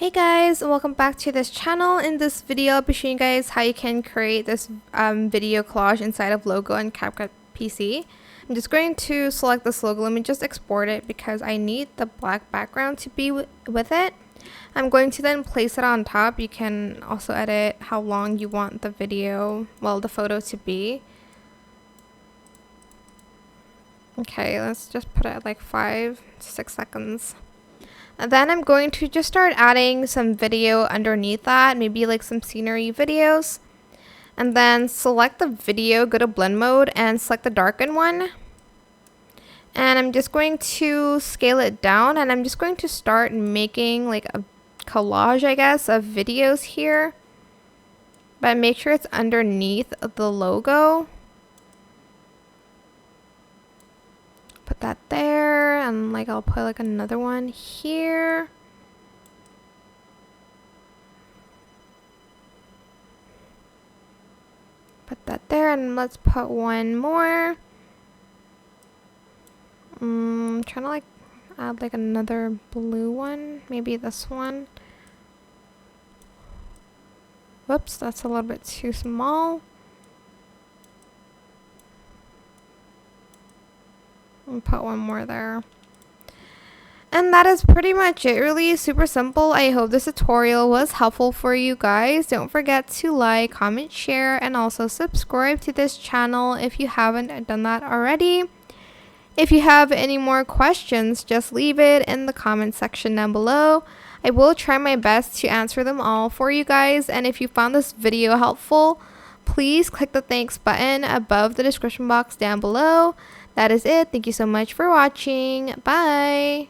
Hey guys, welcome back to this channel. In this video, I'll be showing you guys how you can create this video collage inside of logo in CapCut PC. I'm just going to select this logo. Let me just export it because I need the black background to be with it. I'm going to then place it on top. You can also edit how long you want the video, the photo to be. Okay, let's just put it at like 5 to 6 seconds. And then I'm going to just start adding some video underneath that, maybe like some scenery videos. And then select the video, go to blend mode and select the darken one. And I'm just going to scale it down and I'm just going to start making like a collage, I guess, of videos here. But make sure it's underneath the logo. Put that there, and like I'll put like another one here. Put that there, and let's put one more. Trying to like add like another blue one, maybe this one. Whoops, that's a little bit too small. And put one more there. And that is pretty much it. Really super simple. I hope this tutorial was helpful for you guys. Don't forget to like, comment, share, and also subscribe to this channel if you haven't done that already. If you have any more questions, just leave it in the comment section down below. I will try my best to answer them all for you guys. And if you found this video helpful, please click the thanks button above the description box down below. That is it. Thank you so much for watching. Bye.